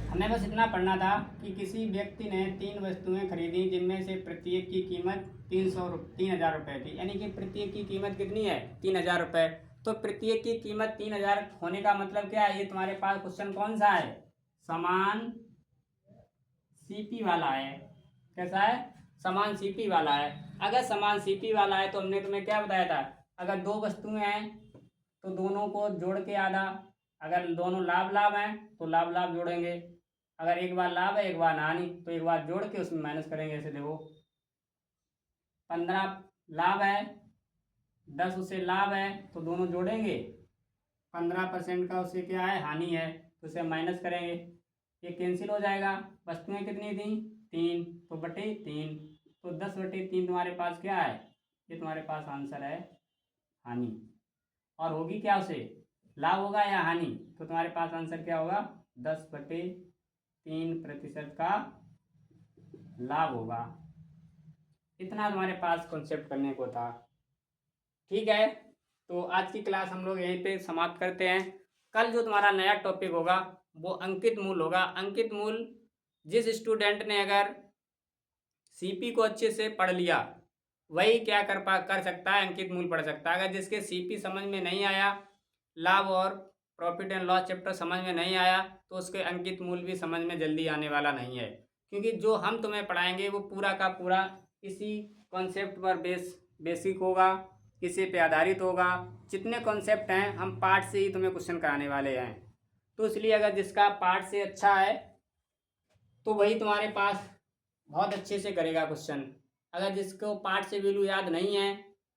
हमें बस इतना पढ़ना था कि किसी व्यक्ति ने 3 वस्तुएं खरीदी जिनमें से प्रत्येक की कीमत 3,000 रुपये थी। यानी कि प्रत्येक की कीमत कितनी है 3,000 रुपये। तो प्रत्येक की कीमत 3,000 होने का मतलब क्या है, ये तुम्हारे पास क्वेश्चन कौन सा है, समान सीपी वाला है। कैसा है, समान सीपी वाला है। अगर समान सीपी वाला है तो हमने तुम्हें क्या बताया था, अगर 2 वस्तुएं हैं तो दोनों को जोड़ के आधा, अगर दोनों लाभ लाभ हैं तो लाभ लाभ जोड़ेंगे, अगर एक बार लाभ है एक बार हानि तो एक बार जोड़ के उसमें माइनस करेंगे। ऐसे देखो 15 लाभ है 10 उससे लाभ है तो दोनों जोड़ेंगे, 15% का उससे क्या है हानि है तो उसे माइनस करेंगे। ये कैंसिल हो जाएगा। वस्तुएं कितनी थी 3, तो बटे 3, तो 10 बटे 3 तुम्हारे पास क्या है, ये तुम्हारे पास आंसर है हानि। और होगी क्या उसे लाभ होगा या हानि, तो तुम्हारे पास आंसर क्या होगा 10 बटे 3% का लाभ होगा। इतना तुम्हारे पास कॉन्सेप्ट करने को था। ठीक है, तो आज की क्लास हम लोग यहीं पे समाप्त करते हैं। कल जो तुम्हारा नया टॉपिक होगा वो अंकित मूल होगा। अंकित मूल जिस स्टूडेंट ने अगर सीपी को अच्छे से पढ़ लिया वही क्या कर सकता है, अंकित मूल पढ़ सकता है। अगर जिसके सीपी समझ में नहीं आया, लाभ और प्रॉफिट एंड लॉस चैप्टर समझ में नहीं आया, तो उसके अंकित मूल भी समझ में जल्दी आने वाला नहीं है। क्योंकि जो हम तुम्हें पढ़ाएंगे वो पूरा का पूरा इसी कॉन्सेप्ट पर बेसिक होगा, इसी पे आधारित होगा। जितने कॉन्सेप्ट हैं हम पार्ट से ही तुम्हें क्वेश्चन कराने वाले हैं। तो इसलिए अगर जिसका पार्ट से अच्छा है तो वही तुम्हारे पास बहुत अच्छे से करेगा क्वेश्चन। अगर जिसको पार्ट से वैल्यू याद नहीं है,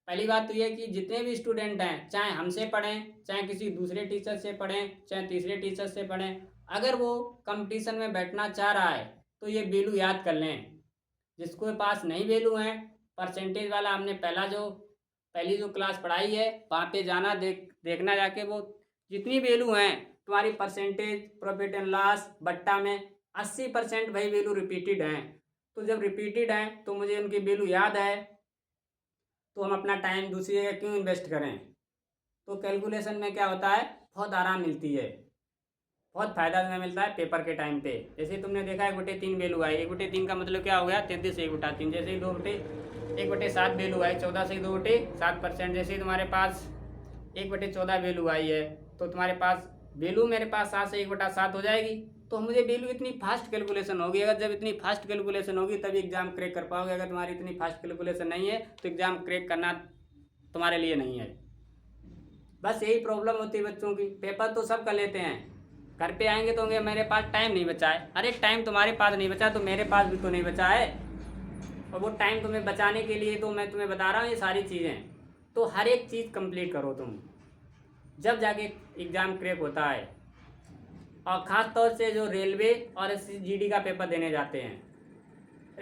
पहली बात तो ये कि जितने भी स्टूडेंट हैं चाहे हमसे पढ़ें चाहे किसी दूसरे टीचर से पढ़ें चाहे तीसरे टीचर से पढ़ें, अगर वो कंपटीशन में बैठना चाह रहा है तो ये वैल्यू याद कर लें। जिसको पास नहीं वैल्यू है, परसेंटेज वाला हमने पहली जो क्लास पढ़ाई है वहाँ पे जाना, देखना जाके वो जितनी वैल्यू हैं तुम्हारी परसेंटेज प्रॉफिट एंड लॉस बट्टा में 80% वही वैल्यू रिपीटेड हैं। तो जब रिपीटेड हैं तो मुझे उनकी वैल्यू याद है, तो हम अपना टाइम दूसरी जगह क्यों इन्वेस्ट करें। तो कैलकुलेशन में क्या होता है बहुत आराम मिलती है, बहुत फ़ायदा तुम्हें मिलता है पेपर के टाइम पे। जैसे तुमने देखा 1/3 वैल्यू आई, 1/3 का मतलब क्या हो गया 33 से 1/3। जैसे ही 1/7 वैल्यू आई 14 से 2/7%। जैसे ही तुम्हारे पास 1/14 वैल्यू आई है तो तुम्हारे पास वैल्यू मेरे पास 7 से 1/7 हो जाएगी। तो मुझे वैल्यू इतनी फास्ट कैलकुलेशन होगी। अगर जब इतनी फास्ट कैलकुलेशन होगी तभी एग्ज़ाम क्रैक कर पाओगे। अगर तुम्हारी इतनी फास्ट कैलकुलेशन नहीं है तो एग्ज़ाम क्रैक करना तुम्हारे लिए नहीं है। बस यही प्रॉब्लम होती है बच्चों की। पेपर तो सब कर लेते हैं, घर पे आएंगे तो होंगे मेरे पास टाइम नहीं बचा है। अरे टाइम तुम्हारे पास नहीं बचा तो मेरे पास भी तो नहीं बचा है, और वो टाइम तुम्हें बचाने के लिए तो मैं तुम्हें बता रहा हूँ ये सारी चीज़ें। तो हर एक चीज़ कंप्लीट करो तुम, जब जाके एग्ज़ाम क्रैक होता है। और ख़ास तौर से जो रेलवे और SSGD का पेपर देने जाते हैं,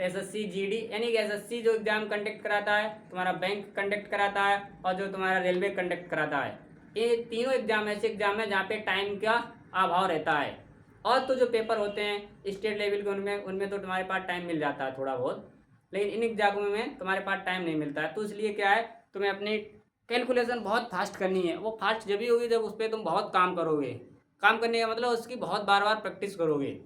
SSC GD यानी कि SSC जो एग्ज़ाम कंडक्ट कराता है, तुम्हारा बैंक कंडक्ट कराता है, और जो तुम्हारा रेलवे कंडक्ट कराता है, ये तीनों एग्ज़ाम ऐसे एग्ज़ाम है जहाँ पे टाइम का अभाव रहता है। और तो जो पेपर होते हैं स्टेट लेवल के उनमें तो तुम्हारे पास टाइम मिल जाता है थोड़ा बहुत, लेकिन इन एग्जामों में तुम्हारे पास टाइम नहीं मिलता है। तो इसलिए क्या है, तुम्हें अपनी कैलकुलेशन बहुत फास्ट करनी है। वो फास्ट जब ही होगी जब उस पर तुम बहुत काम करोगे। काम करने का मतलब उसकी बहुत बार बार प्रैक्टिस करोगे।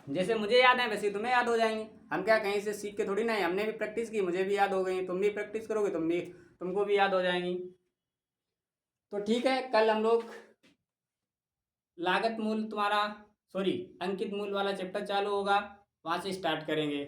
जैसे मुझे याद है वैसे तुम्हें याद हो जाएंगी। हम क्या कहीं से सीख के थोड़ी ना है, हमने भी प्रैक्टिस की, मुझे भी याद हो गई। तुम भी प्रैक्टिस करोगे तुमको भी याद हो जाएंगी। तो ठीक है, कल हम लोग लागत मूल तुम्हारा, सॉरी, अंकित मूल वाला चैप्टर चालू होगा, वहाँ से स्टार्ट करेंगे।